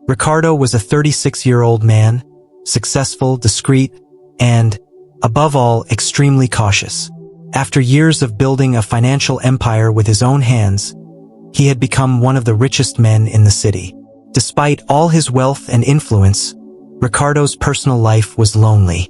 Ricardo was a 36-year-old man, successful, discreet, and, above all, extremely cautious. After years of building a financial empire with his own hands, he had become one of the richest men in the city. Despite all his wealth and influence, Ricardo's personal life was lonely.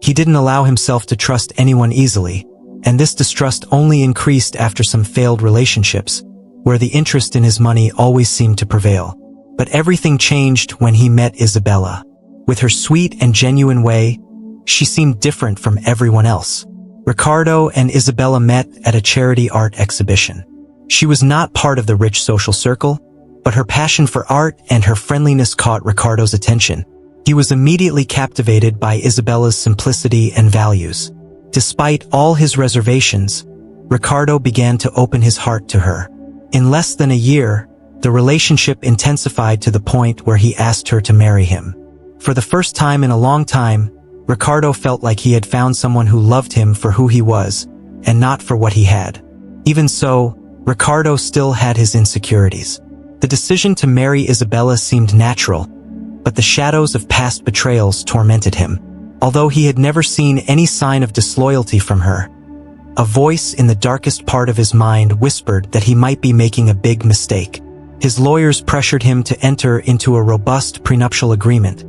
He didn't allow himself to trust anyone easily, and this distrust only increased after some failed relationships, where the interest in his money always seemed to prevail. But everything changed when he met Isabella. With her sweet and genuine way, she seemed different from everyone else. Ricardo and Isabella met at a charity art exhibition. She was not part of the rich social circle, but her passion for art and her friendliness caught Ricardo's attention. He was immediately captivated by Isabella's simplicity and values. Despite all his reservations, Ricardo began to open his heart to her. In less than a year, the relationship intensified to the point where he asked her to marry him. For the first time in a long time, Ricardo felt like he had found someone who loved him for who he was, and not for what he had. Even so, Ricardo still had his insecurities. The decision to marry Isabella seemed natural, but the shadows of past betrayals tormented him. Although he had never seen any sign of disloyalty from her, a voice in the darkest part of his mind whispered that he might be making a big mistake. His lawyers pressured him to enter into a robust prenuptial agreement,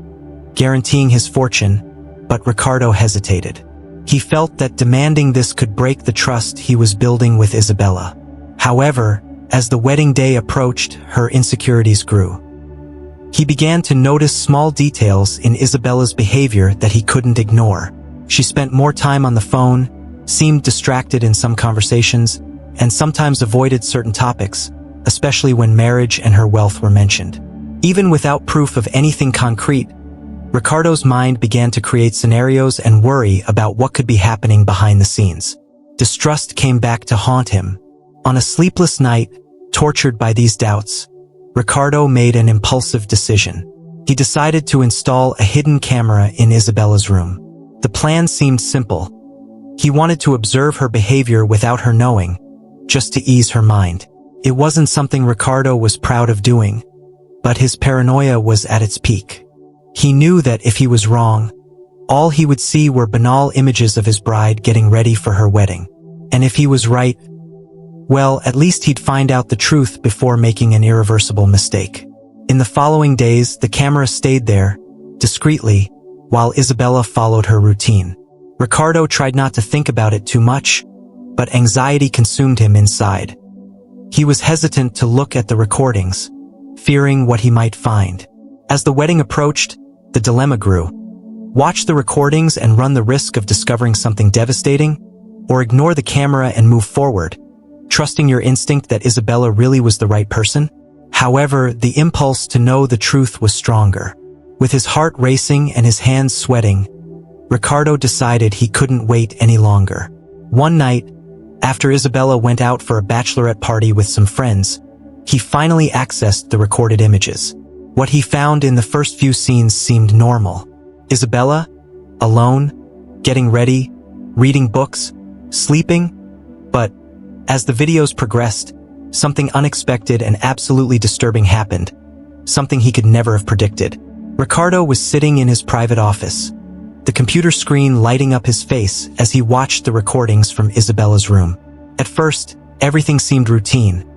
guaranteeing his fortune, but Ricardo hesitated. He felt that demanding this could break the trust he was building with Isabella. However, as the wedding day approached, her insecurities grew. He began to notice small details in Isabella's behavior that he couldn't ignore. She spent more time on the phone, seemed distracted in some conversations, and sometimes avoided certain topics, especially when marriage and her wealth were mentioned. Even without proof of anything concrete, Ricardo's mind began to create scenarios and worry about what could be happening behind the scenes. Distrust came back to haunt him. On a sleepless night, tortured by these doubts, Ricardo made an impulsive decision. He decided to install a hidden camera in Isabella's room. The plan seemed simple. He wanted to observe her behavior without her knowing, just to ease her mind. It wasn't something Ricardo was proud of doing, but his paranoia was at its peak. He knew that if he was wrong, all he would see were banal images of his bride getting ready for her wedding. And if he was right, well, at least he'd find out the truth before making an irreversible mistake. In the following days, the camera stayed there, discreetly, while Isabella followed her routine. Ricardo tried not to think about it too much, but anxiety consumed him inside. He was hesitant to look at the recordings, fearing what he might find. As the wedding approached, the dilemma grew. Watch the recordings and run the risk of discovering something devastating, or ignore the camera and move forward, trusting your instinct that Isabella really was the right person? However, the impulse to know the truth was stronger. With his heart racing and his hands sweating, Ricardo decided he couldn't wait any longer. One night, after Isabella went out for a bachelorette party with some friends, he finally accessed the recorded images. What he found in the first few scenes seemed normal. Isabella, alone, getting ready, reading books, sleeping, but as the videos progressed, something unexpected and absolutely disturbing happened, something he could never have predicted. Ricardo was sitting in his private office, the computer screen lighting up his face as he watched the recordings from Isabella's room. At first, everything seemed routine.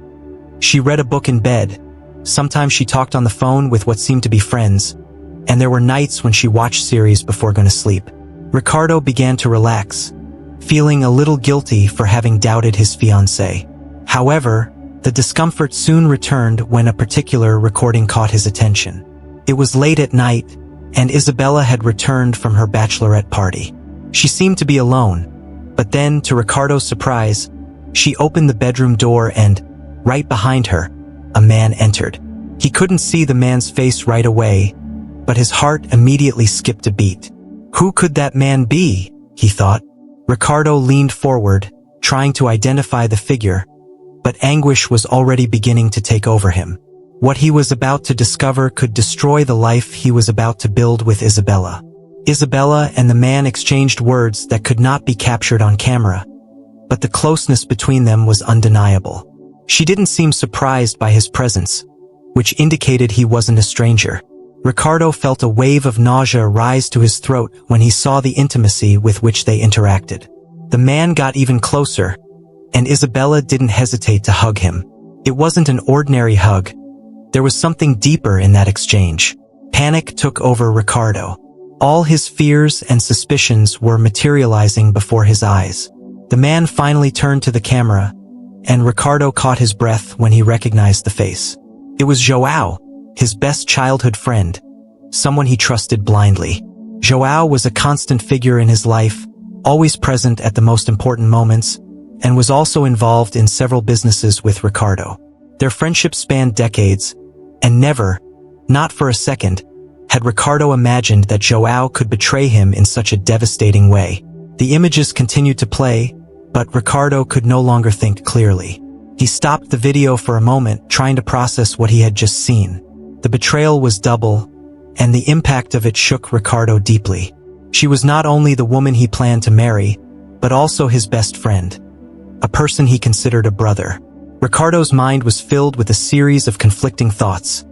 She read a book in bed, sometimes she talked on the phone with what seemed to be friends, and there were nights when she watched series before going to sleep. Ricardo began to relax, feeling a little guilty for having doubted his fiancée. However, the discomfort soon returned when a particular recording caught his attention. It was late at night, and Isabella had returned from her bachelorette party. She seemed to be alone, but then, to Ricardo's surprise, she opened the bedroom door and, right behind her, a man entered. He couldn't see the man's face right away, but his heart immediately skipped a beat. Who could that man be? He thought. Ricardo leaned forward, trying to identify the figure, but anguish was already beginning to take over him. What he was about to discover could destroy the life he was about to build with Isabella. Isabella and the man exchanged words that could not be captured on camera, but the closeness between them was undeniable. She didn't seem surprised by his presence, which indicated he wasn't a stranger. Ricardo felt a wave of nausea rise to his throat when he saw the intimacy with which they interacted. The man got even closer, and Isabella didn't hesitate to hug him. It wasn't an ordinary hug. There was something deeper in that exchange. Panic took over Ricardo. All his fears and suspicions were materializing before his eyes. The man finally turned to the camera, and Ricardo caught his breath when he recognized the face. It was João, his best childhood friend, someone he trusted blindly. João was a constant figure in his life, always present at the most important moments, and was also involved in several businesses with Ricardo. Their friendship spanned decades, and never, not for a second, had Ricardo imagined that João could betray him in such a devastating way. The images continued to play, but Ricardo could no longer think clearly. He stopped the video for a moment, trying to process what he had just seen. The betrayal was double, and the impact of it shook Ricardo deeply. She was not only the woman he planned to marry, but also his best friend, a person he considered a brother. Ricardo's mind was filled with a series of conflicting thoughts.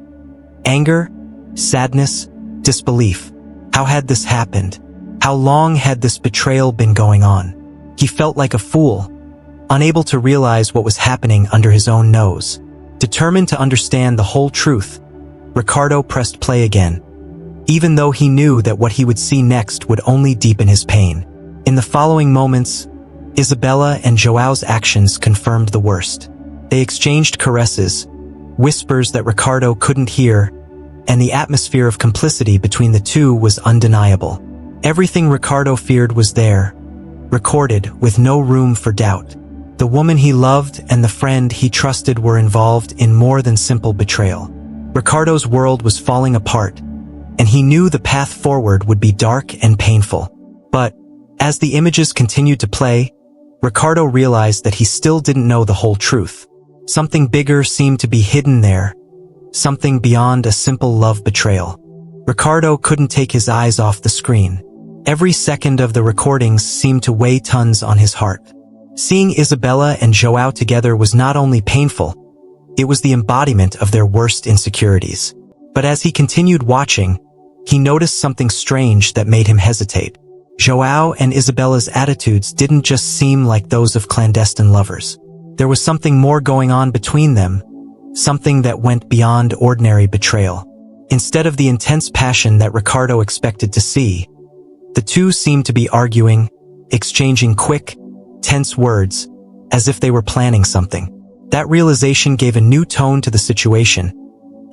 Anger, sadness, disbelief. How had this happened? How long had this betrayal been going on? He felt like a fool, unable to realize what was happening under his own nose. Determined to understand the whole truth, Ricardo pressed play again, even though he knew that what he would see next would only deepen his pain. In the following moments, Isabella and João's actions confirmed the worst. They exchanged caresses, whispers that Ricardo couldn't hear, and the atmosphere of complicity between the two was undeniable. Everything Ricardo feared was there, recorded with no room for doubt. The woman he loved and the friend he trusted were involved in more than simple betrayal. Ricardo's world was falling apart, and he knew the path forward would be dark and painful. But, as the images continued to play, Ricardo realized that he still didn't know the whole truth. Something bigger seemed to be hidden there, something beyond a simple love betrayal. Ricardo couldn't take his eyes off the screen. Every second of the recordings seemed to weigh tons on his heart. Seeing Isabella and João together was not only painful, it was the embodiment of their worst insecurities. But as he continued watching, he noticed something strange that made him hesitate. João and Isabella's attitudes didn't just seem like those of clandestine lovers. There was something more going on between them, something that went beyond ordinary betrayal. Instead of the intense passion that Ricardo expected to see, the two seemed to be arguing, exchanging quick, tense words, as if they were planning something. That realization gave a new tone to the situation,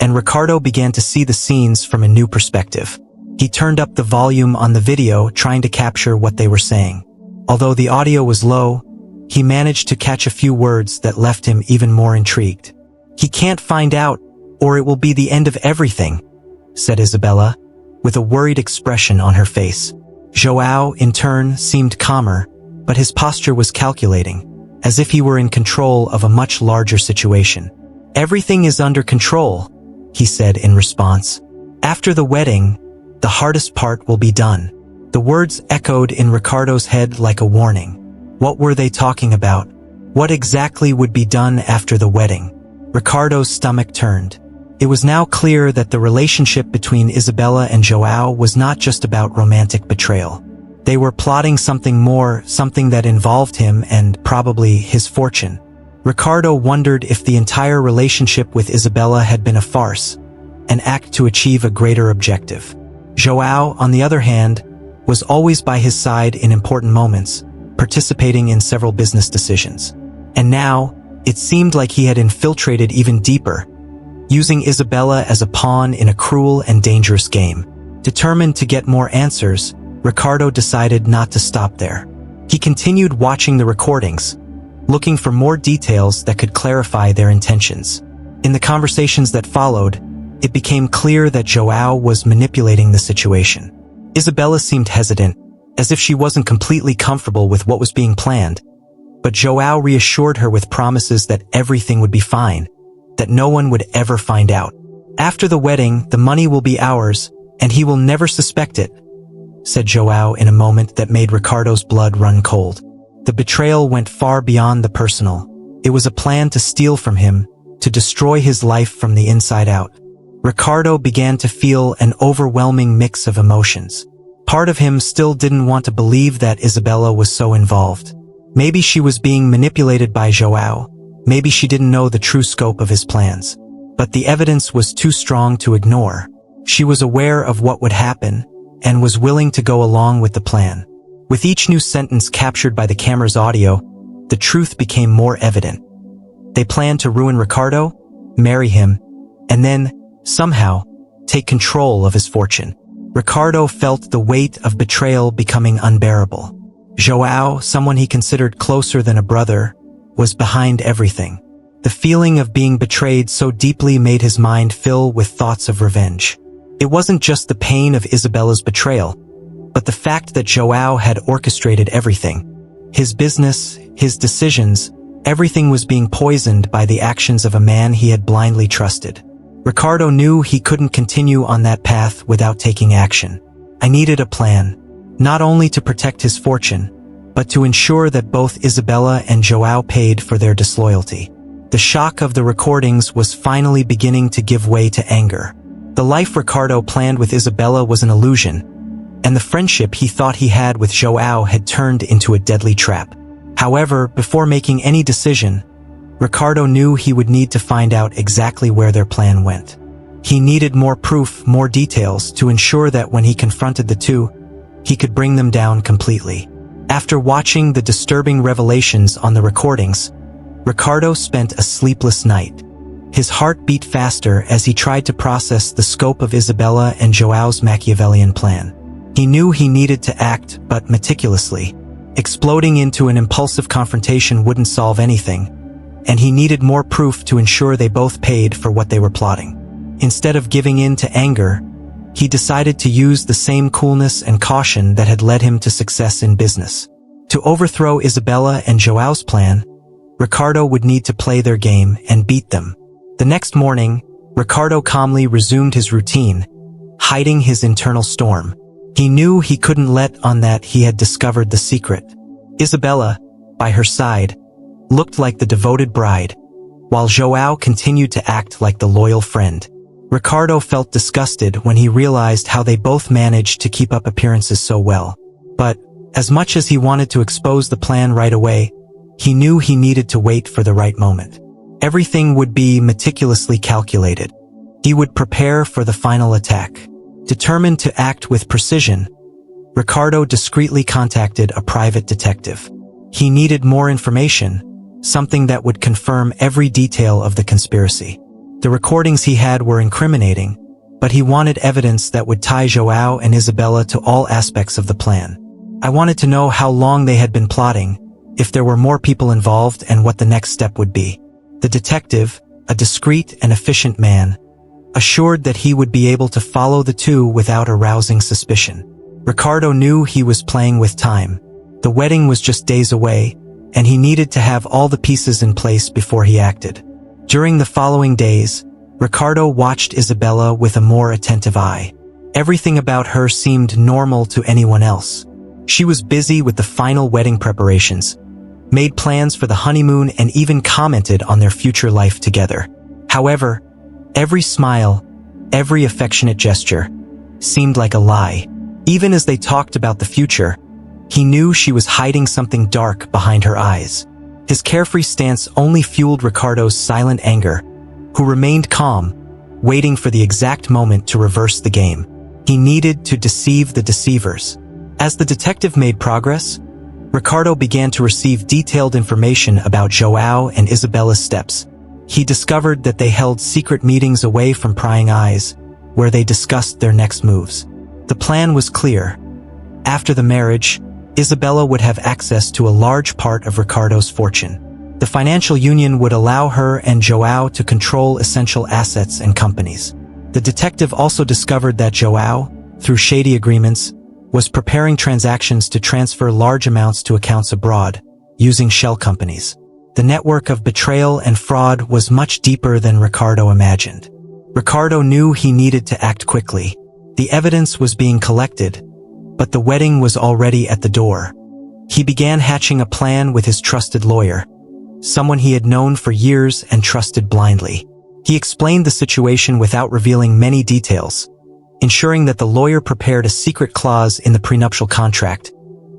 and Ricardo began to see the scenes from a new perspective. He turned up the volume on the video, trying to capture what they were saying. Although the audio was low, he managed to catch a few words that left him even more intrigued. "He can't find out, or it will be the end of everything," said Isabella, with a worried expression on her face. João, in turn, seemed calmer, but his posture was calculating, as if he were in control of a much larger situation. "Everything is under control," he said in response. "After the wedding, the hardest part will be done." The words echoed in Ricardo's head like a warning. What were they talking about? What exactly would be done after the wedding? Ricardo's stomach turned. It was now clear that the relationship between Isabella and João was not just about romantic betrayal. They were plotting something more, something that involved him and probably his fortune. Ricardo wondered if the entire relationship with Isabella had been a farce, an act to achieve a greater objective. João, on the other hand, was always by his side in important moments, participating in several business decisions. And now, it seemed like he had infiltrated even deeper, using Isabella as a pawn in a cruel and dangerous game. Determined to get more answers, Ricardo decided not to stop there. He continued watching the recordings, looking for more details that could clarify their intentions. In the conversations that followed, it became clear that João was manipulating the situation. Isabella seemed hesitant, as if she wasn't completely comfortable with what was being planned, but João reassured her with promises that everything would be fine, that no one would ever find out. "After the wedding, the money will be ours, and he will never suspect it," said João in a moment that made Ricardo's blood run cold. The betrayal went far beyond the personal. It was a plan to steal from him, to destroy his life from the inside out. Ricardo began to feel an overwhelming mix of emotions. Part of him still didn't want to believe that Isabella was so involved. Maybe she was being manipulated by João. Maybe she didn't know the true scope of his plans. But the evidence was too strong to ignore. She was aware of what would happen and was willing to go along with the plan. With each new sentence captured by the camera's audio, the truth became more evident. They planned to ruin Ricardo, marry him, and then, somehow, take control of his fortune. Ricardo felt the weight of betrayal becoming unbearable. João, someone he considered closer than a brother, was behind everything. The feeling of being betrayed so deeply made his mind fill with thoughts of revenge. It wasn't just the pain of Isabella's betrayal, but the fact that João had orchestrated everything. His business, his decisions, everything was being poisoned by the actions of a man he had blindly trusted. Ricardo knew he couldn't continue on that path without taking action. I needed a plan, not only to protect his fortune, but to ensure that both Isabella and João paid for their disloyalty. The shock of the recordings was finally beginning to give way to anger. The life Ricardo planned with Isabella was an illusion, and the friendship he thought he had with João had turned into a deadly trap. However, before making any decision, Ricardo knew he would need to find out exactly where their plan went. He needed more proof, more details, to ensure that when he confronted the two, he could bring them down completely. After watching the disturbing revelations on the recordings, Ricardo spent a sleepless night. His heart beat faster as he tried to process the scope of Isabella and João's Machiavellian plan. He knew he needed to act, but meticulously. Exploding into an impulsive confrontation wouldn't solve anything, and he needed more proof to ensure they both paid for what they were plotting. Instead of giving in to anger, he decided to use the same coolness and caution that had led him to success in business. To overthrow Isabella and João's plan, Ricardo would need to play their game and beat them. The next morning, Ricardo calmly resumed his routine, hiding his internal storm. He knew he couldn't let on that he had discovered the secret. Isabella, by her side, looked like the devoted bride, while João continued to act like the loyal friend. Ricardo felt disgusted when he realized how they both managed to keep up appearances so well. But, as much as he wanted to expose the plan right away, he knew he needed to wait for the right moment. Everything would be meticulously calculated. He would prepare for the final attack. Determined to act with precision, Ricardo discreetly contacted a private detective. He needed more information, something that would confirm every detail of the conspiracy. The recordings he had were incriminating, but he wanted evidence that would tie João and Isabella to all aspects of the plan. I wanted to know how long they had been plotting, if there were more people involved, and what the next step would be. The detective, a discreet and efficient man, assured that he would be able to follow the two without arousing suspicion. Ricardo knew he was playing with time. The wedding was just days away, and he needed to have all the pieces in place before he acted. During the following days, Ricardo watched Isabella with a more attentive eye. Everything about her seemed normal to anyone else. She was busy with the final wedding preparations, made plans for the honeymoon, and even commented on their future life together. However, every smile, every affectionate gesture, seemed like a lie. Even as they talked about the future, he knew she was hiding something dark behind her eyes. His carefree stance only fueled Ricardo's silent anger, who remained calm, waiting for the exact moment to reverse the game. He needed to deceive the deceivers. As the detective made progress, Ricardo began to receive detailed information about João and Isabella's steps. He discovered that they held secret meetings away from prying eyes, where they discussed their next moves. The plan was clear. After the marriage, Isabella would have access to a large part of Ricardo's fortune. The financial union would allow her and João to control essential assets and companies. The detective also discovered that João, through shady agreements, was preparing transactions to transfer large amounts to accounts abroad, using shell companies. The network of betrayal and fraud was much deeper than Ricardo imagined. Ricardo knew he needed to act quickly. The evidence was being collected, but the wedding was already at the door. He began hatching a plan with his trusted lawyer, someone he had known for years and trusted blindly. He explained the situation without revealing many details, ensuring that the lawyer prepared a secret clause in the prenuptial contract,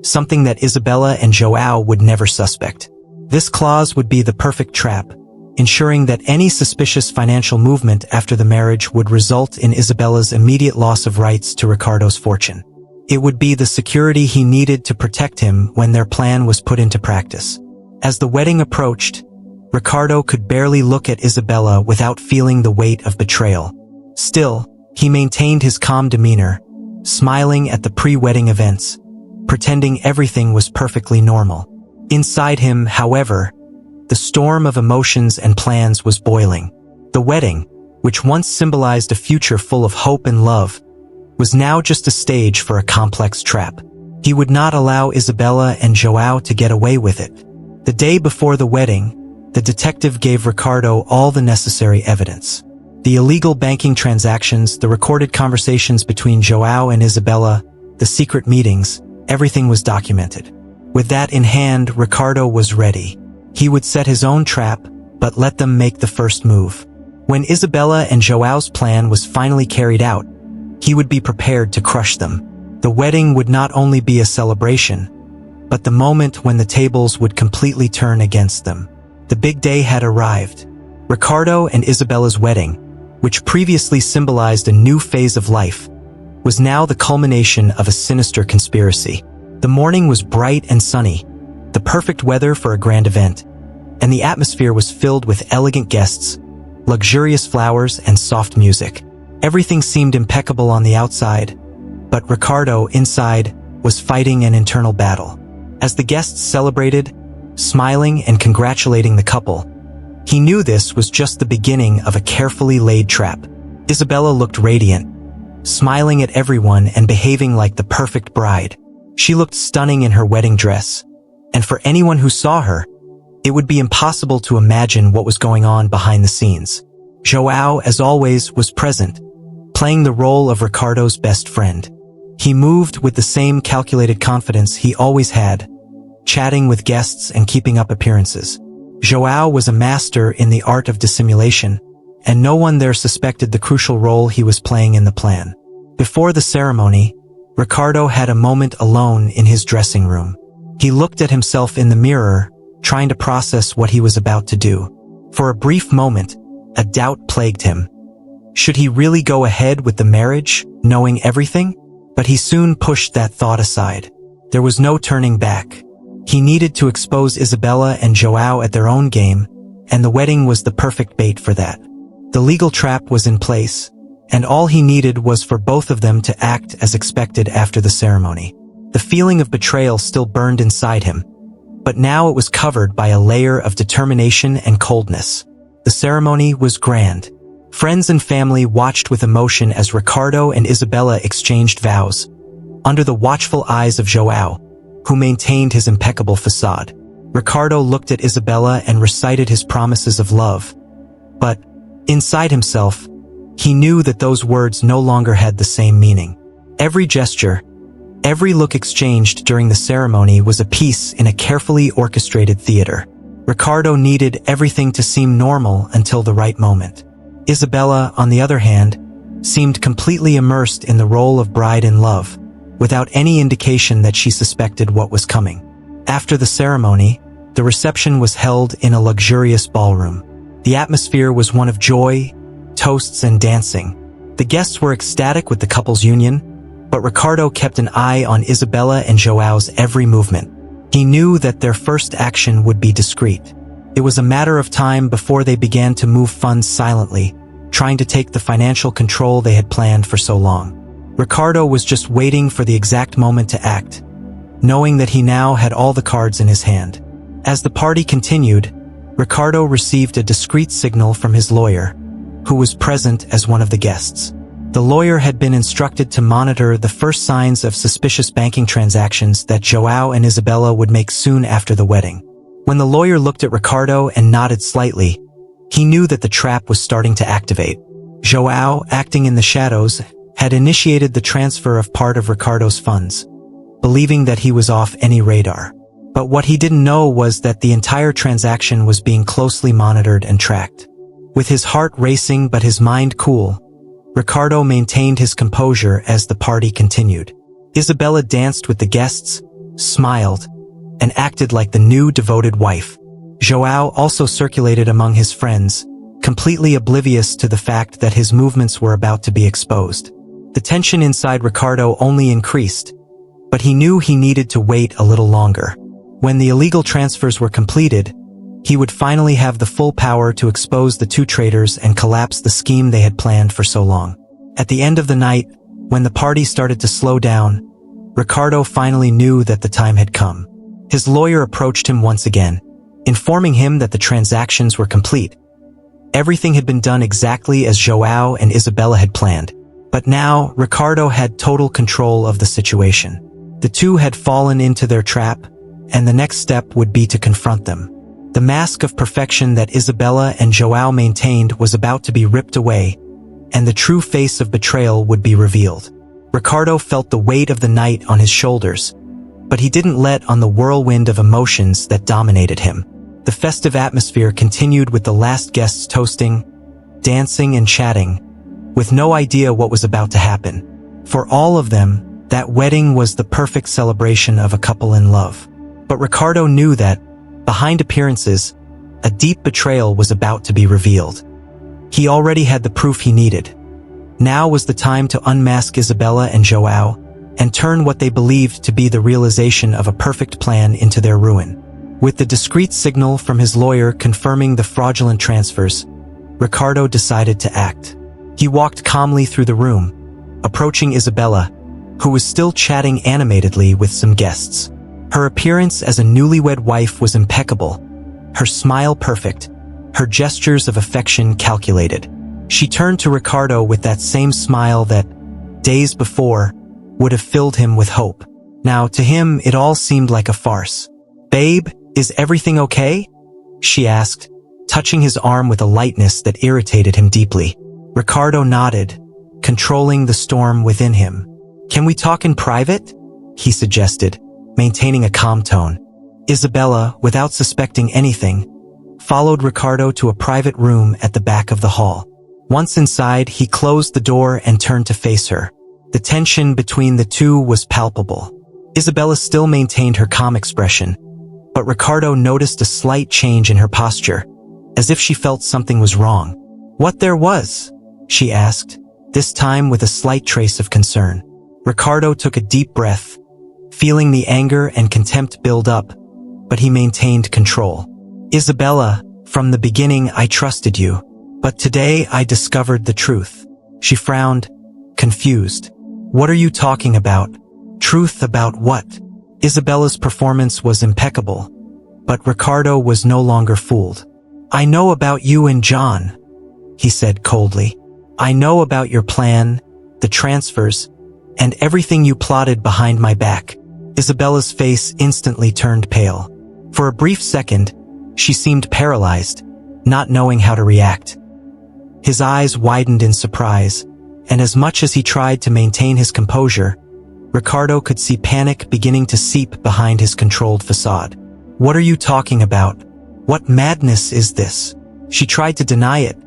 something that Isabella and João would never suspect. This clause would be the perfect trap, ensuring that any suspicious financial movement after the marriage would result in Isabella's immediate loss of rights to Ricardo's fortune. It would be the security he needed to protect him when their plan was put into practice. As the wedding approached, Ricardo could barely look at Isabella without feeling the weight of betrayal. Still, he maintained his calm demeanor, smiling at the pre-wedding events, pretending everything was perfectly normal. Inside him, however, the storm of emotions and plans was boiling. The wedding, which once symbolized a future full of hope and love, was now just a stage for a complex trap. He would not allow Isabella and João to get away with it. The day before the wedding, the detective gave Ricardo all the necessary evidence. The illegal banking transactions, the recorded conversations between João and Isabella, the secret meetings, everything was documented. With that in hand, Ricardo was ready. He would set his own trap, but let them make the first move. When Isabella and João's plan was finally carried out, he would be prepared to crush them. The wedding would not only be a celebration, but the moment when the tables would completely turn against them. The big day had arrived. Ricardo and Isabella's wedding, which previously symbolized a new phase of life, was now the culmination of a sinister conspiracy. The morning was bright and sunny, the perfect weather for a grand event, and the atmosphere was filled with elegant guests, luxurious flowers, and soft music. Everything seemed impeccable on the outside, but Ricardo, inside, was fighting an internal battle. As the guests celebrated, smiling and congratulating the couple, he knew this was just the beginning of a carefully laid trap. Isabella looked radiant, smiling at everyone and behaving like the perfect bride. She looked stunning in her wedding dress, and for anyone who saw her, it would be impossible to imagine what was going on behind the scenes. João, as always, was present, playing the role of Ricardo's best friend. He moved with the same calculated confidence he always had, chatting with guests and keeping up appearances. João was a master in the art of dissimulation, and no one there suspected the crucial role he was playing in the plan. Before the ceremony, Ricardo had a moment alone in his dressing room. He looked at himself in the mirror, trying to process what he was about to do. For a brief moment, a doubt plagued him. Should he really go ahead with the marriage, knowing everything? But he soon pushed that thought aside. There was no turning back. He needed to expose Isabella and João at their own game, and the wedding was the perfect bait for that. The legal trap was in place, and all he needed was for both of them to act as expected after the ceremony. The feeling of betrayal still burned inside him, but now it was covered by a layer of determination and coldness. The ceremony was grand. Friends and family watched with emotion as Ricardo and Isabella exchanged vows, under the watchful eyes of João, who maintained his impeccable facade. Ricardo looked at Isabella and recited his promises of love, but, inside himself, he knew that those words no longer had the same meaning. Every gesture, every look exchanged during the ceremony was a piece in a carefully orchestrated theater. Ricardo needed everything to seem normal until the right moment. Isabella, on the other hand, seemed completely immersed in the role of bride in love, without any indication that she suspected what was coming. After the ceremony, the reception was held in a luxurious ballroom. The atmosphere was one of joy, toasts, and dancing. The guests were ecstatic with the couple's union, but Ricardo kept an eye on Isabella and João's every movement. He knew that their first action would be discreet. It was a matter of time before they began to move funds silently, trying to take the financial control they had planned for so long. Ricardo was just waiting for the exact moment to act, knowing that he now had all the cards in his hand. As the party continued, Ricardo received a discreet signal from his lawyer, who was present as one of the guests. The lawyer had been instructed to monitor the first signs of suspicious banking transactions that João and Isabella would make soon after the wedding. When the lawyer looked at Ricardo and nodded slightly, he knew that the trap was starting to activate. João, acting in the shadows, had initiated the transfer of part of Ricardo's funds, believing that he was off any radar. But what he didn't know was that the entire transaction was being closely monitored and tracked. With his heart racing but his mind cool, Ricardo maintained his composure as the party continued. Isabella danced with the guests, smiled, and acted like the new devoted wife. João also circulated among his friends, completely oblivious to the fact that his movements were about to be exposed. The tension inside Ricardo only increased, but he knew he needed to wait a little longer. When the illegal transfers were completed, he would finally have the full power to expose the two traitors and collapse the scheme they had planned for so long. At the end of the night, when the party started to slow down, Ricardo finally knew that the time had come. His lawyer approached him once again, informing him that the transactions were complete. Everything had been done exactly as João and Isabella had planned. But now, Ricardo had total control of the situation. The two had fallen into their trap, and the next step would be to confront them. The mask of perfection that Isabella and João maintained was about to be ripped away, and the true face of betrayal would be revealed. Ricardo felt the weight of the night on his shoulders, but he didn't let on the whirlwind of emotions that dominated him. The festive atmosphere continued with the last guests toasting, dancing and chatting, with no idea what was about to happen. For all of them, that wedding was the perfect celebration of a couple in love. But Ricardo knew that, behind appearances, a deep betrayal was about to be revealed. He already had the proof he needed. Now was the time to unmask Isabella and João, and turn what they believed to be the realization of a perfect plan into their ruin. With the discreet signal from his lawyer confirming the fraudulent transfers, Ricardo decided to act. He walked calmly through the room, approaching Isabella, who was still chatting animatedly with some guests. Her appearance as a newlywed wife was impeccable, her smile perfect, her gestures of affection calculated. She turned to Ricardo with that same smile that, days before, would have filled him with hope. Now, to him, it all seemed like a farce. "Babe, is everything okay?" she asked, touching his arm with a lightness that irritated him deeply. Ricardo nodded, controlling the storm within him. "Can we talk in private?" he suggested, maintaining a calm tone. Isabella, without suspecting anything, followed Ricardo to a private room at the back of the hall. Once inside, he closed the door and turned to face her. The tension between the two was palpable. Isabella still maintained her calm expression, but Ricardo noticed a slight change in her posture, as if she felt something was wrong. "What there was?" she asked, this time with a slight trace of concern. Ricardo took a deep breath, feeling the anger and contempt build up, but he maintained control. "Isabella, from the beginning I trusted you, but today I discovered the truth." She frowned, confused. "What are you talking about? Truth about what?" Isabella's performance was impeccable, but Ricardo was no longer fooled. "I know about you and John," he said coldly. "I know about your plan, the transfers, and everything you plotted behind my back." Isabella's face instantly turned pale. For a brief second, she seemed paralyzed, not knowing how to react. His eyes widened in surprise, and as much as he tried to maintain his composure, Ricardo could see panic beginning to seep behind his controlled facade. "What are you talking about? What madness is this?" She tried to deny it,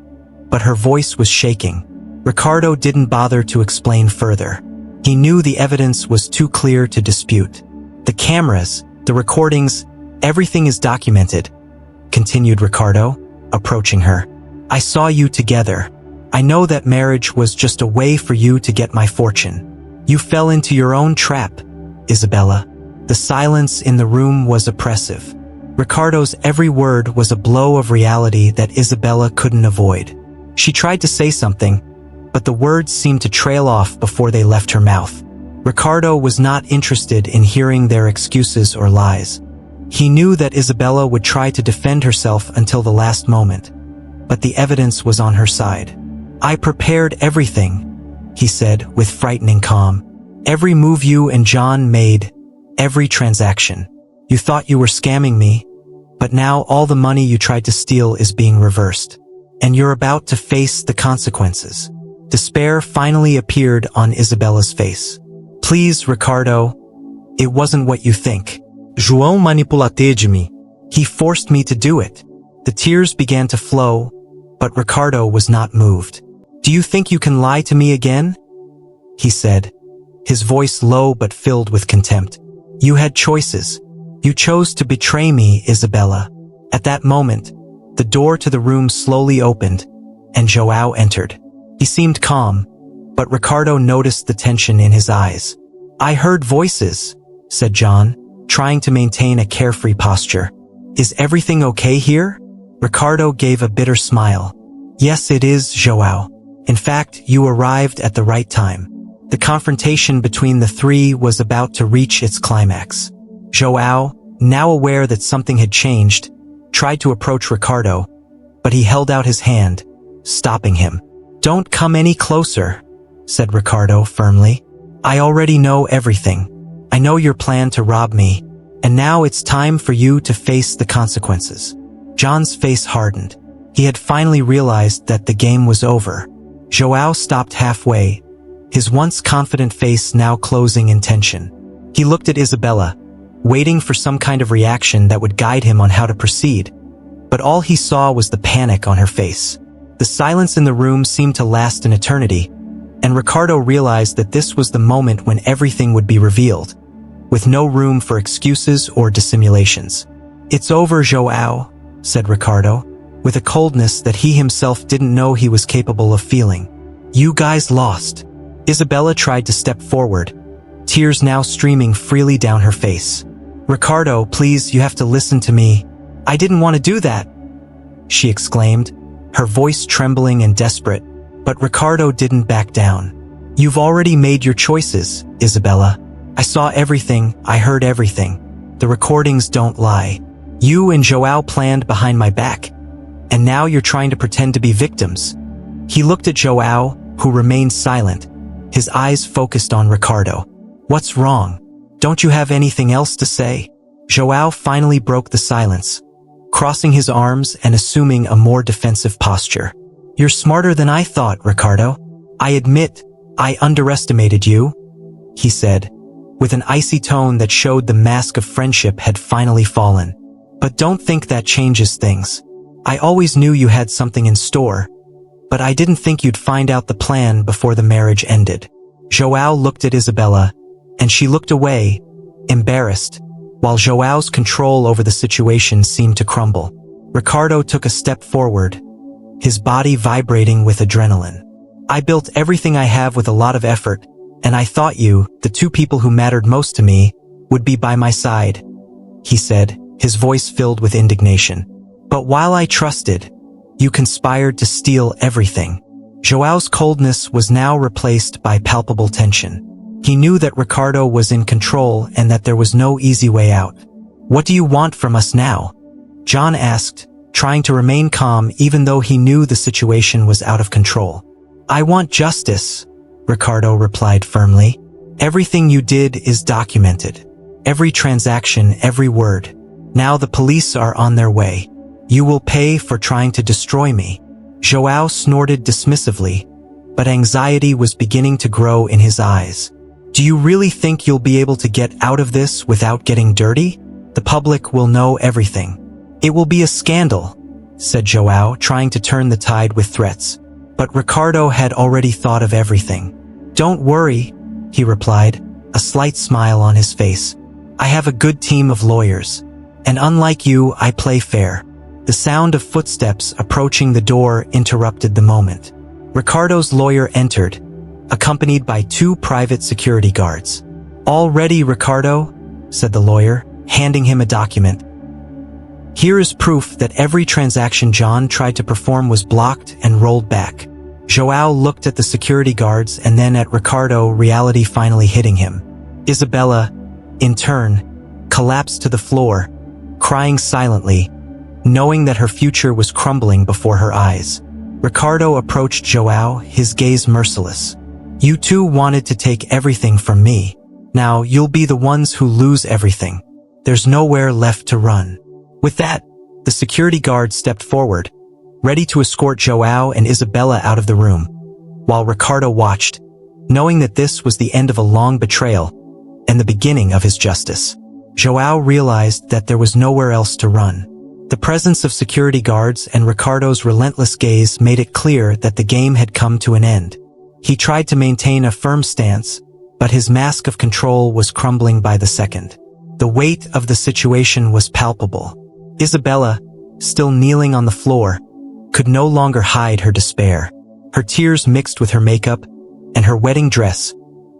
but her voice was shaking. Ricardo didn't bother to explain further. He knew the evidence was too clear to dispute. "The cameras, the recordings, everything is documented," continued Ricardo, approaching her. "I saw you together. I know that marriage was just a way for you to get my fortune. You fell into your own trap, Isabella." The silence in the room was oppressive. Ricardo's every word was a blow of reality that Isabella couldn't avoid. She tried to say something, but the words seemed to trail off before they left her mouth. Ricardo was not interested in hearing their excuses or lies. He knew that Isabella would try to defend herself until the last moment, but the evidence was on her side. "I prepared everything," he said with frightening calm. "Every move you and John made, every transaction. You thought you were scamming me, but now all the money you tried to steal is being reversed, and you're about to face the consequences." Despair finally appeared on Isabella's face. "Please, Ricardo, it wasn't what you think. João manipulaste-me. He forced me to do it. The tears began to flow, but Ricardo was not moved. Do you think you can lie to me again? He said, his voice low but filled with contempt. You had choices. You chose to betray me, Isabella. At that moment, the door to the room slowly opened, and João entered. He seemed calm, but Ricardo noticed the tension in his eyes. I heard voices, said John, trying to maintain a carefree posture. Is everything okay here? Ricardo gave a bitter smile. Yes, it is, João. In fact, you arrived at the right time. The confrontation between the three was about to reach its climax. João, now aware that something had changed, tried to approach Ricardo, but he held out his hand, stopping him. Don't come any closer, said Ricardo firmly. I already know everything. I know your plan to rob me, and now it's time for you to face the consequences. John's face hardened. He had finally realized that the game was over. João stopped halfway, his once confident face now closing in tension. He looked at Isabella, waiting for some kind of reaction that would guide him on how to proceed, but all he saw was the panic on her face. The silence in the room seemed to last an eternity, and Ricardo realized that this was the moment when everything would be revealed, with no room for excuses or dissimulations. It's over, João, said Ricardo, with a coldness that he himself didn't know he was capable of feeling. You guys lost. Isabella tried to step forward, tears now streaming freely down her face. Ricardo, please, you have to listen to me. I didn't want to do that, she exclaimed, her voice trembling and desperate, but Ricardo didn't back down. You've already made your choices, Isabella. I saw everything, I heard everything. The recordings don't lie. You and João planned behind my back, and now you're trying to pretend to be victims. He looked at João, who remained silent, his eyes focused on Ricardo. What's wrong? Don't you have anything else to say? João finally broke the silence, crossing his arms and assuming a more defensive posture. You're smarter than I thought, Ricardo. I admit, I underestimated you, he said, with an icy tone that showed the mask of friendship had finally fallen. But don't think that changes things. I always knew you had something in store, but I didn't think you'd find out the plan before the marriage ended. João looked at Isabella, and she looked away, embarrassed, while João's control over the situation seemed to crumble. Ricardo took a step forward, his body vibrating with adrenaline. I built everything I have with a lot of effort, and I thought you, the two people who mattered most to me, would be by my side, he said, his voice filled with indignation. But while I trusted, you conspired to steal everything. João's coldness was now replaced by palpable tension. He knew that Ricardo was in control and that there was no easy way out. What do you want from us now? John asked, trying to remain calm even though he knew the situation was out of control. I want justice, Ricardo replied firmly. Everything you did is documented. Every transaction, every word. Now the police are on their way. You will pay for trying to destroy me. João snorted dismissively, but anxiety was beginning to grow in his eyes. Do you really think you'll be able to get out of this without getting dirty? The public will know everything. It will be a scandal, said João, trying to turn the tide with threats. But Ricardo had already thought of everything. Don't worry, he replied, a slight smile on his face. I have a good team of lawyers, and unlike you, I play fair. The sound of footsteps approaching the door interrupted the moment. Ricardo's lawyer entered, accompanied by two private security guards. All ready, Ricardo, said the lawyer, handing him a document. Here is proof that every transaction John tried to perform was blocked and rolled back. João looked at the security guards and then at Ricardo, reality finally hitting him. Isabella, in turn, collapsed to the floor, crying silently, knowing that her future was crumbling before her eyes. Ricardo approached João, his gaze merciless. You two wanted to take everything from me. Now you'll be the ones who lose everything. There's nowhere left to run. With that, the security guard stepped forward, ready to escort João and Isabella out of the room, while Ricardo watched, knowing that this was the end of a long betrayal and the beginning of his justice. Joao realized that there was nowhere else to run. The presence of security guards and Ricardo's relentless gaze made it clear that the game had come to an end. He tried to maintain a firm stance, but his mask of control was crumbling by the second. The weight of the situation was palpable. Isabella, still kneeling on the floor, could no longer hide her despair. Her tears mixed with her makeup and her wedding dress,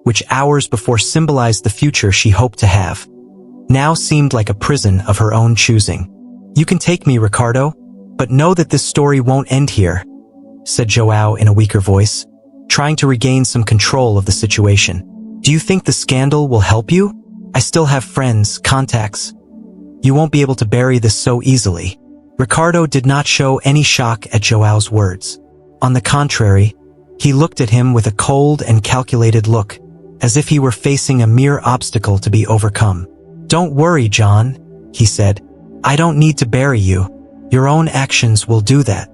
which hours before symbolized the future she hoped to have, now seemed like a prison of her own choosing. "You can take me, Ricardo, but know that this story won't end here," said Joao in a weaker voice, trying to regain some control of the situation. "Do you think the scandal will help you? I still have friends, contacts. You won't be able to bury this so easily." Ricardo did not show any shock at Joao's words. On the contrary, he looked at him with a cold and calculated look, as if he were facing a mere obstacle to be overcome. "Don't worry, John," he said. "I don't need to bury you. Your own actions will do that."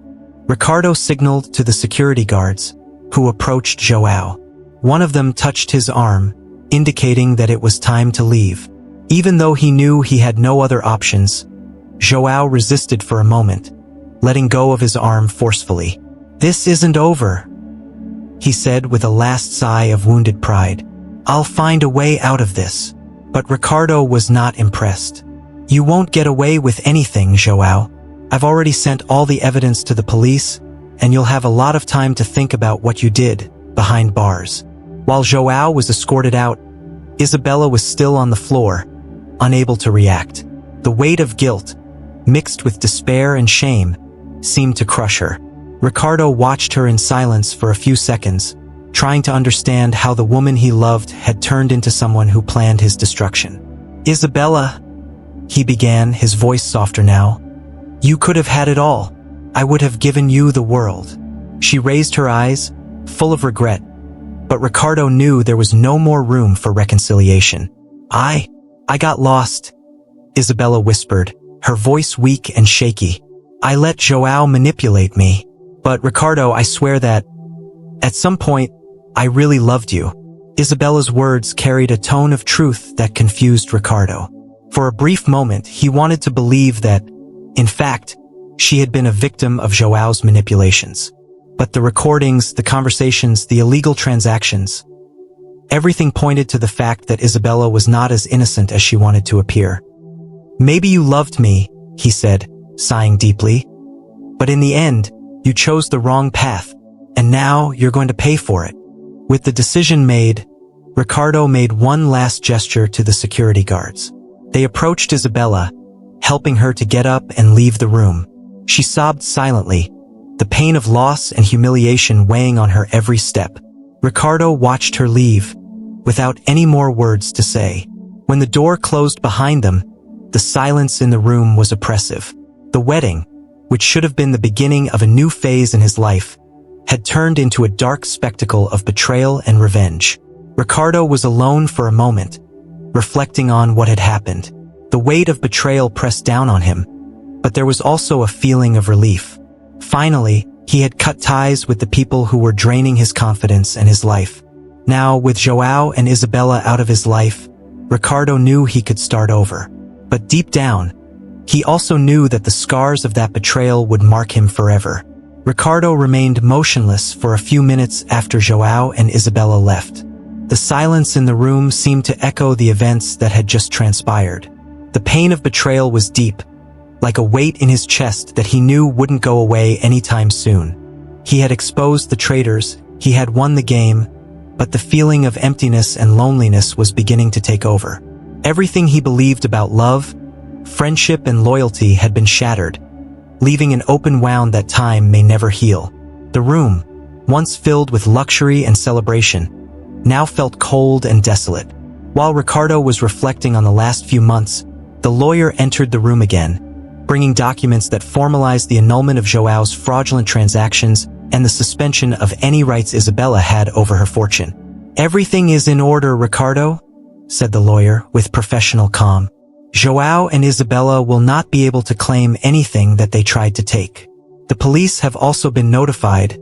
Ricardo signaled to the security guards, who approached Joao. One of them touched his arm, indicating that it was time to leave. Even though he knew he had no other options, Joao resisted for a moment, letting go of his arm forcefully. "This isn't over," he said with a last sigh of wounded pride. "I'll find a way out of this." But Ricardo was not impressed. "You won't get away with anything, Joao. I've already sent all the evidence to the police, and you'll have a lot of time to think about what you did behind bars." While Joao was escorted out, Isabella was still on the floor, unable to react. The weight of guilt, mixed with despair and shame, seemed to crush her. Ricardo watched her in silence for a few seconds, trying to understand how the woman he loved had turned into someone who planned his destruction. "Isabella," he began, his voice softer now, "you could have had it all. I would have given you the world." She raised her eyes, full of regret, but Ricardo knew there was no more room for reconciliation. I got lost," Isabella whispered, her voice weak and shaky. "I let Joao manipulate me. But Ricardo, I swear that, at some point, I really loved you." Isabella's words carried a tone of truth that confused Ricardo. For a brief moment, he wanted to believe that, in fact, she had been a victim of Joao's manipulations. But the recordings, the conversations, the illegal transactions, everything pointed to the fact that Isabella was not as innocent as she wanted to appear. "Maybe you loved me," he said, sighing deeply. "But in the end, you chose the wrong path, and now you're going to pay for it." With the decision made, Ricardo made one last gesture to the security guards. They approached Isabella, helping her to get up and leave the room. She sobbed silently, the pain of loss and humiliation weighing on her every step. Ricardo watched her leave, without any more words to say. When the door closed behind them, the silence in the room was oppressive. The wedding, which should have been the beginning of a new phase in his life, had turned into a dark spectacle of betrayal and revenge. Ricardo was alone for a moment, reflecting on what had happened. The weight of betrayal pressed down on him, but there was also a feeling of relief. Finally, he had cut ties with the people who were draining his confidence and his life. Now, with Joao and Isabella out of his life, Ricardo knew he could start over. But deep down, he also knew that the scars of that betrayal would mark him forever. Ricardo remained motionless for a few minutes after Joao and Isabella left. The silence in the room seemed to echo the events that had just transpired. The pain of betrayal was deep, like a weight in his chest that he knew wouldn't go away anytime soon. He had exposed the traitors, he had won the game, but the feeling of emptiness and loneliness was beginning to take over. Everything he believed about love, friendship, and loyalty had been shattered, leaving an open wound that time may never heal. The room, once filled with luxury and celebration, now felt cold and desolate. While Ricardo was reflecting on the last few months, the lawyer entered the room again, bringing documents that formalized the annulment of Joao's fraudulent transactions and the suspension of any rights Isabella had over her fortune. "Everything is in order, Ricardo," said the lawyer with professional calm. "Joao and Isabella will not be able to claim anything that they tried to take. The police have also been notified,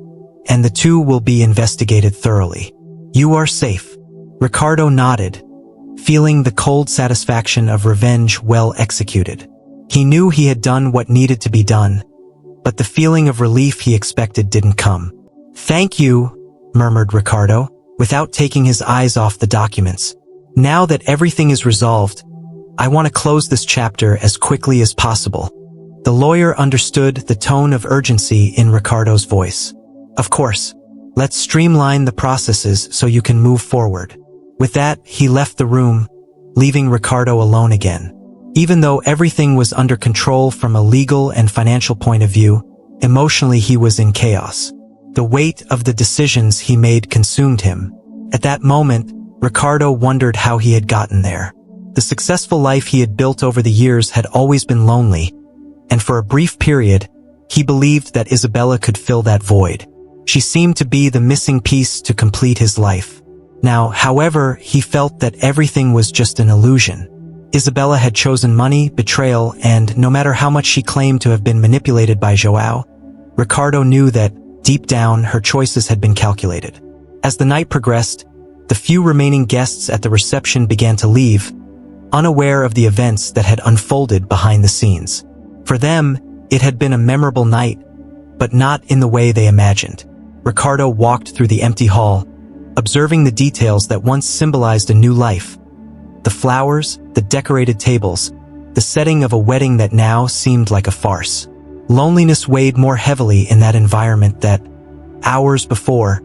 and the two will be investigated thoroughly. You are safe." Ricardo nodded, feeling the cold satisfaction of revenge well executed. He knew he had done what needed to be done, but the feeling of relief he expected didn't come. "Thank you," murmured Ricardo, without taking his eyes off the documents. "Now that everything is resolved, I want to close this chapter as quickly as possible." The lawyer understood the tone of urgency in Ricardo's voice. "Of course. Let's streamline the processes so you can move forward." With that, he left the room, leaving Ricardo alone again. Even though everything was under control from a legal and financial point of view, emotionally he was in chaos. The weight of the decisions he made consumed him. At that moment, Ricardo wondered how he had gotten there. The successful life he had built over the years had always been lonely, and for a brief period, he believed that Isabella could fill that void. She seemed to be the missing piece to complete his life. Now, however, he felt that everything was just an illusion. Isabella had chosen money, betrayal, and no matter how much she claimed to have been manipulated by João, Ricardo knew that, deep down, her choices had been calculated. As the night progressed, the few remaining guests at the reception began to leave, unaware of the events that had unfolded behind the scenes. For them, it had been a memorable night, but not in the way they imagined. Ricardo walked through the empty hall, observing the details that once symbolized a new life. The flowers, the decorated tables, the setting of a wedding that now seemed like a farce. Loneliness weighed more heavily in that environment that, hours before,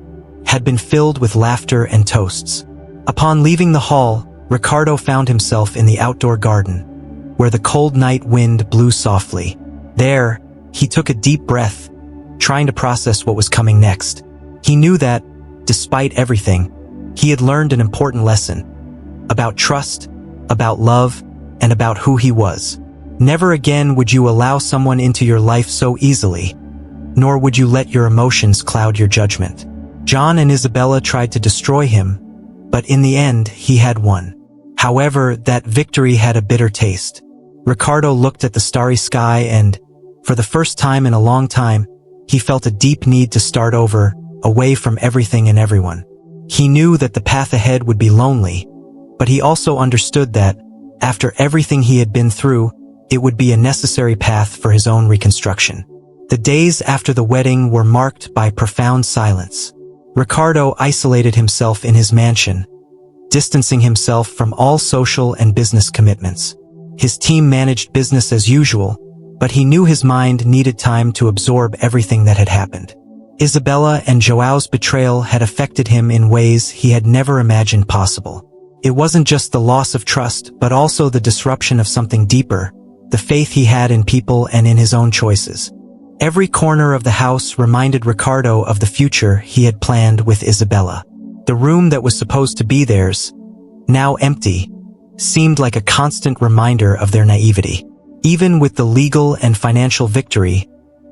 had been filled with laughter and toasts. Upon leaving the hall, Ricardo found himself in the outdoor garden, where the cold night wind blew softly. There, he took a deep breath, trying to process what was coming next. He knew that, despite everything, he had learned an important lesson. About trust, about love, and about who he was. Never again would you allow someone into your life so easily, nor would you let your emotions cloud your judgment. John and Isabella tried to destroy him, but in the end, he had won. However, that victory had a bitter taste. Ricardo looked at the starry sky and, for the first time in a long time, he felt a deep need to start over, away from everything and everyone. He knew that the path ahead would be lonely, but he also understood that, after everything he had been through, it would be a necessary path for his own reconstruction. The days after the wedding were marked by profound silence. Ricardo isolated himself in his mansion, distancing himself from all social and business commitments. His team managed business as usual, but he knew his mind needed time to absorb everything that had happened. Isabella and João's betrayal had affected him in ways he had never imagined possible. It wasn't just the loss of trust, but also the disruption of something deeper, the faith he had in people and in his own choices. Every corner of the house reminded Ricardo of the future he had planned with Isabella. The room that was supposed to be theirs, now empty, seemed like a constant reminder of their naivety. Even with the legal and financial victory,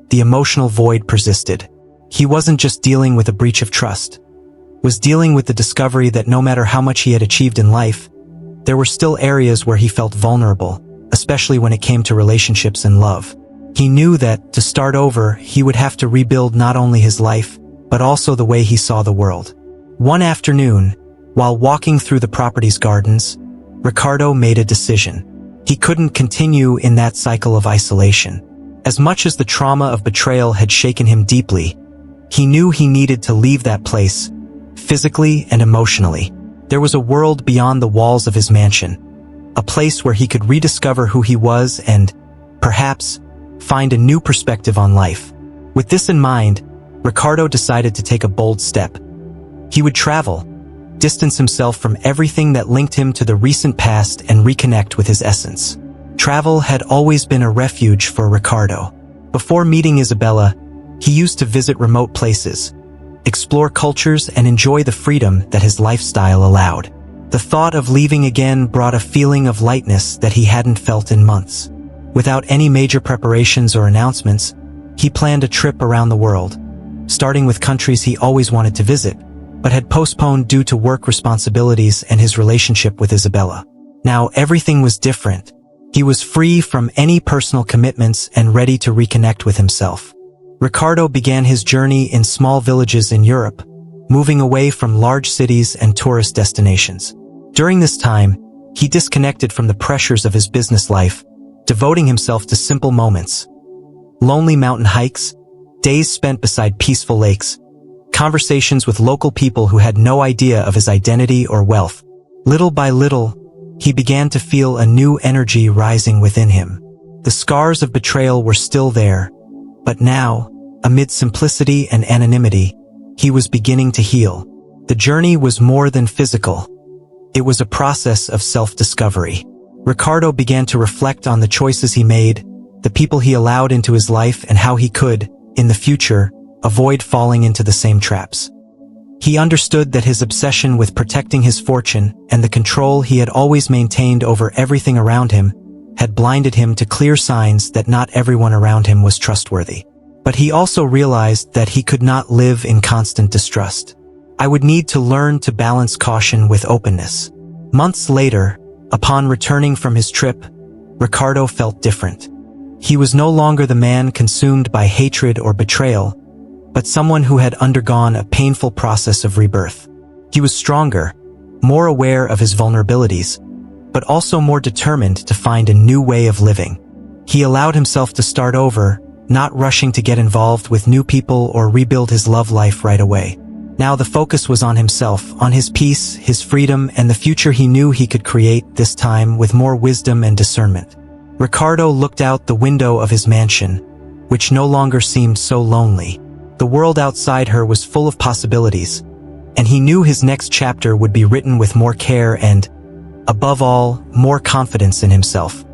the emotional void persisted. He wasn't just dealing with a breach of trust, was dealing with the discovery that no matter how much he had achieved in life, there were still areas where he felt vulnerable, especially when it came to relationships and love. He knew that, to start over, he would have to rebuild not only his life, but also the way he saw the world. One afternoon, while walking through the property's gardens, Ricardo made a decision. He couldn't continue in that cycle of isolation. As much as the trauma of betrayal had shaken him deeply, he knew he needed to leave that place, physically and emotionally. There was a world beyond the walls of his mansion, a place where he could rediscover who he was and, perhaps, find a new perspective on life. With this in mind, Ricardo decided to take a bold step. He would travel, distance himself from everything that linked him to the recent past and reconnect with his essence. Travel had always been a refuge for Ricardo. Before meeting Isabella, he used to visit remote places, explore cultures and enjoy the freedom that his lifestyle allowed. The thought of leaving again brought a feeling of lightness that he hadn't felt in months. Without any major preparations or announcements, he planned a trip around the world, starting with countries he always wanted to visit, but had postponed due to work responsibilities and his relationship with Isabella. Now everything was different. He was free from any personal commitments and ready to reconnect with himself. Ricardo began his journey in small villages in Europe, moving away from large cities and tourist destinations. During this time, He disconnected from the pressures of his business life, devoting himself to simple moments. Lonely mountain hikes, days spent beside peaceful lakes, conversations with local people who had no idea of his identity or wealth. Little by little, he began to feel a new energy rising within him. The scars of betrayal were still there, but now, amid simplicity and anonymity, he was beginning to heal. The journey was more than physical. It was a process of self-discovery. Ricardo began to reflect on the choices he made, the people he allowed into his life, and how he could, in the future, avoid falling into the same traps. He understood that his obsession with protecting his fortune and the control he had always maintained over everything around him had blinded him to clear signs that not everyone around him was trustworthy. But he also realized that he could not live in constant distrust. I would need to learn to balance caution with openness. Months later, upon returning from his trip, Ricardo felt different. He was no longer the man consumed by hatred or betrayal, but someone who had undergone a painful process of rebirth. He was stronger, more aware of his vulnerabilities, but also more determined to find a new way of living. He allowed himself to start over, not rushing to get involved with new people or rebuild his love life right away. Now the focus was on himself, on his peace, his freedom, and the future he knew he could create, this time with more wisdom and discernment. Ricardo looked out the window of his mansion, which no longer seemed so lonely. The world outside her was full of possibilities, and he knew his next chapter would be written with more care and, above all, more confidence in himself.